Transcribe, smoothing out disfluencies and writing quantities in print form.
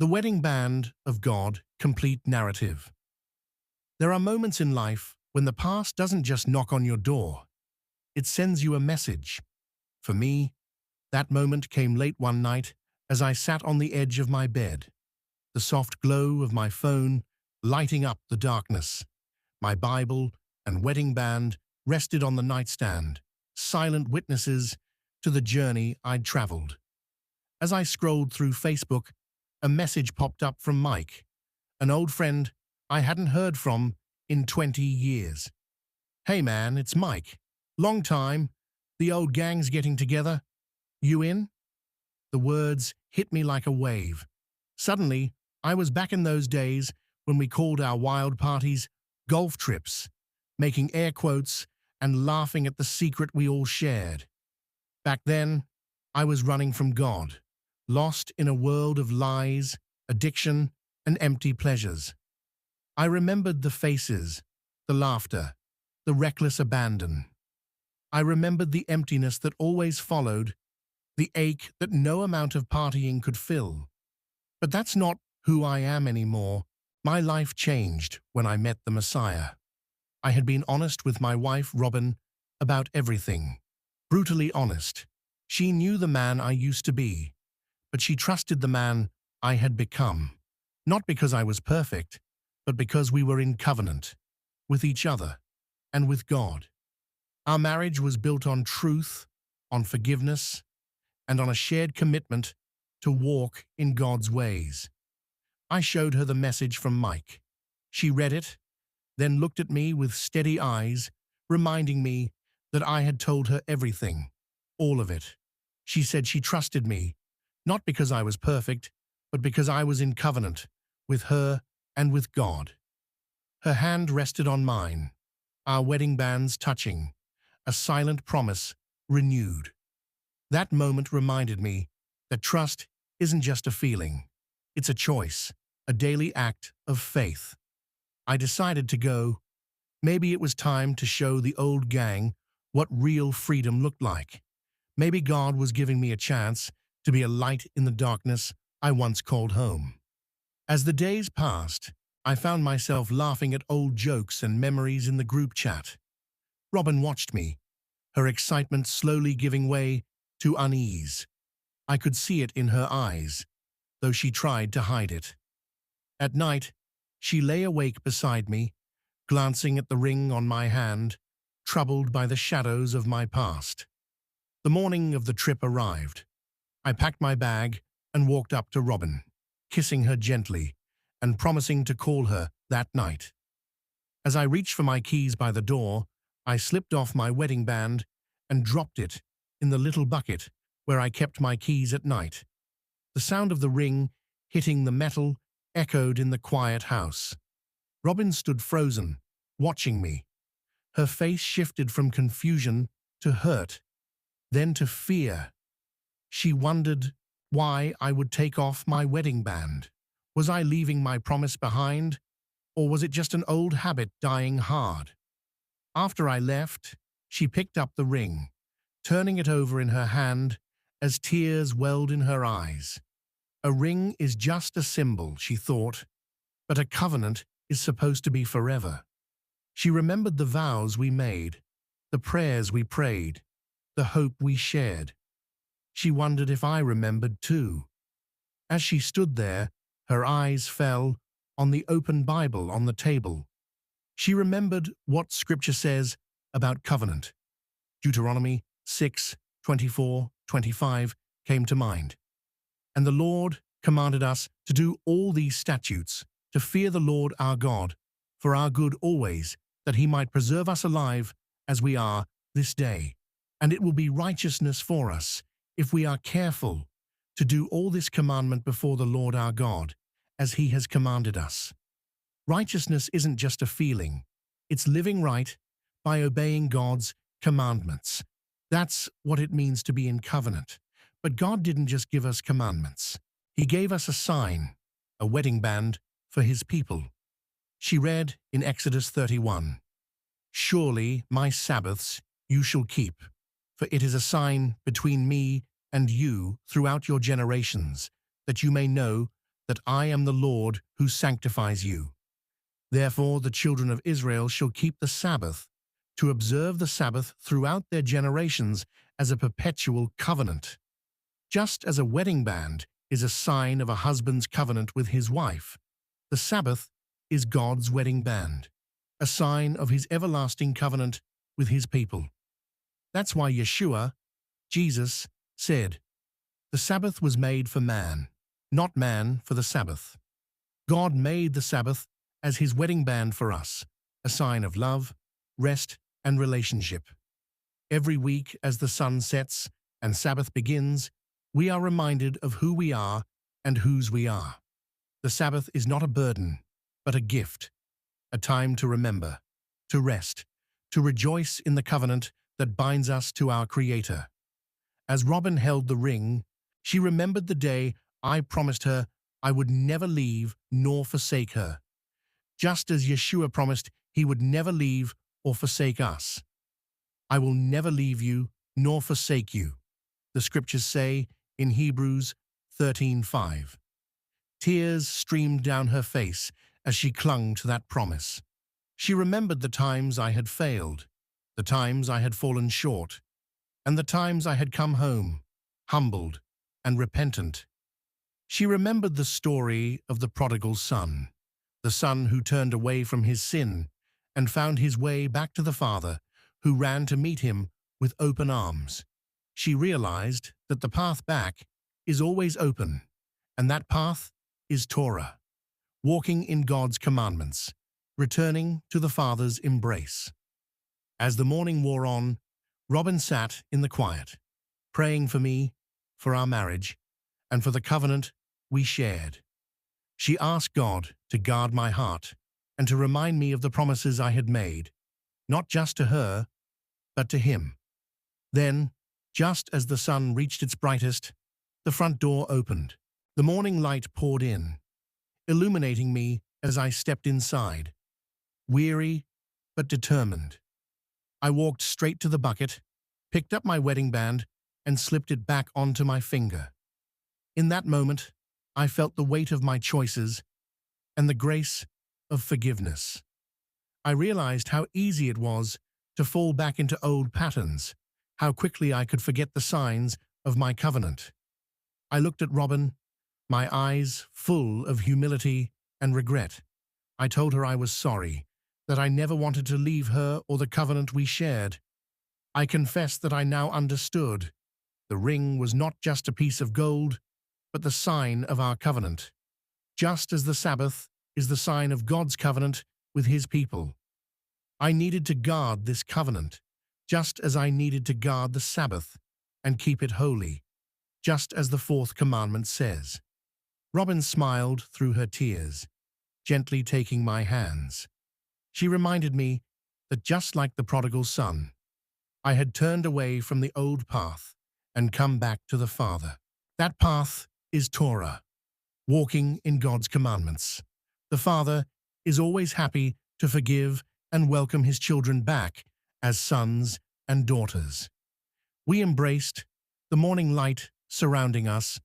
The Wedding Band of God Complete Narrative. There are moments in life when the past doesn't just knock on your door, it sends you a message. For me, that moment came late one night as I sat on the edge of my bed, the soft glow of my phone lighting up the darkness. My Bible and wedding band rested on the nightstand, silent witnesses to the journey I'd traveled. As I scrolled through Facebook, a message popped up from Mike, an old friend I hadn't heard from in 20 years. "Hey man, it's Mike. Long time. The old gang's getting together. You in?" The words hit me like a wave. Suddenly, I was back in those days when we called our wild parties golf trips, making air quotes and laughing at the secret we all shared. Back then, I was running from God, lost in a world of lies, addiction, and empty pleasures. I remembered the faces, the laughter, the reckless abandon. I remembered the emptiness that always followed, the ache that no amount of partying could fill. But that's not who I am anymore. My life changed when I met the Messiah. I had been honest with my wife, Robin, about everything. Brutally honest. She knew the man I used to be, but she trusted the man I had become. Not because I was perfect, but because we were in covenant with each other and with God. Our marriage was built on truth, on forgiveness, and on a shared commitment to walk in God's ways. I showed her the message from Mike. She read it, then looked at me with steady eyes, reminding me that I had told her everything, all of it. She said she trusted me, not because I was perfect, but because I was in covenant with her and with God. Her hand rested on mine, our wedding bands touching, a silent promise renewed. That moment reminded me that trust isn't just a feeling, it's a choice, a daily act of faith. I decided to go. Maybe it was time to show the old gang what real freedom looked like. Maybe God was giving me a chance to be a light in the darkness I once called home. As the days passed, I found myself laughing at old jokes and memories in the group chat. Robin watched me, her excitement slowly giving way to unease. I could see it in her eyes, though she tried to hide it. At night, she lay awake beside me, glancing at the ring on my hand, troubled by the shadows of my past. The morning of the trip arrived. I packed my bag and walked up to Robin, kissing her gently and promising to call her that night. As I reached for my keys by the door, I slipped off my wedding band and dropped it in the little bucket where I kept my keys at night. The sound of the ring hitting the metal echoed in the quiet house. Robin stood frozen, watching me. Her face shifted from confusion to hurt, then to fear. She wondered why I would take off my wedding band. Was I leaving my promise behind, or was it just an old habit dying hard? After I left, she picked up the ring, turning it over in her hand as tears welled in her eyes. A ring is just a symbol, she thought, but a covenant is supposed to be forever. She remembered the vows we made, the prayers we prayed, the hope we shared. She wondered if I remembered too. As she stood there, her eyes fell on the open Bible on the table. She remembered what Scripture says about covenant. Deuteronomy 6:24-25 came to mind. "And the Lord commanded us to do all these statutes, to fear the Lord our God, for our good always, that he might preserve us alive as we are this day. And it will be righteousness for us, if we are careful to do all this commandment before the Lord our God, as he has commanded us." Righteousness isn't just a feeling, it's living right by obeying God's commandments. That's what it means to be in covenant. But God didn't just give us commandments. He gave us a sign, a wedding band for his people. She read in Exodus 31, "Surely my Sabbaths you shall keep, for it is a sign between me and you throughout your generations, that you may know that I am the Lord who sanctifies you. Therefore the children of Israel shall keep the Sabbath, to observe the Sabbath throughout their generations as a perpetual covenant. Just as a wedding band is a sign of a husband's covenant with his wife, the Sabbath is God's wedding band, a sign of his everlasting covenant with his people. That's why Yeshua, Jesus, said, "The Sabbath was made for man, not man for the Sabbath." God made the Sabbath as his wedding band for us, a sign of love, rest, and relationship. Every week as the sun sets and Sabbath begins, we are reminded of who we are and whose we are. The Sabbath is not a burden, but a gift, a time to remember, to rest, to rejoice in the covenant that binds us to our Creator. As Robin held the ring, she remembered the day I promised her I would never leave nor forsake her, just as Yeshua promised he would never leave or forsake us. I will never leave you nor forsake you, the scriptures say in Hebrews 13:5. Tears streamed down her face as she clung to that promise. She remembered the times I had failed, the times I had fallen short, and the times I had come home, humbled and repentant. She remembered the story of the prodigal son, the son who turned away from his sin and found his way back to the Father, who ran to meet him with open arms. She realized that the path back is always open, and that path is Torah, walking in God's commandments, returning to the Father's embrace. As the morning wore on, Robin sat in the quiet, praying for me, for our marriage, and for the covenant we shared. She asked God to guard my heart and to remind me of the promises I had made, not just to her, but to him. Then, just as the sun reached its brightest, the front door opened. The morning light poured in, illuminating me as I stepped inside, weary but determined. I walked straight to the bucket, picked up my wedding band, and slipped it back onto my finger. In that moment, I felt the weight of my choices and the grace of forgiveness. I realized how easy it was to fall back into old patterns, how quickly I could forget the signs of my covenant. I looked at Robin, my eyes full of humility and regret. I told her I was sorry, that I never wanted to leave her or the covenant we shared. I confessed that I now understood. The ring was not just a piece of gold, but the sign of our covenant. Just as the Sabbath is the sign of God's covenant with his people. I needed to guard this covenant, just as I needed to guard the Sabbath and keep it holy, just as the fourth commandment says. Robin smiled through her tears, gently taking my hands. She reminded me that just like the prodigal son, I had turned away from the old path and come back to the Father. That path is Torah, walking in God's commandments. The Father is always happy to forgive and welcome his children back as sons and daughters. We embraced the morning light surrounding us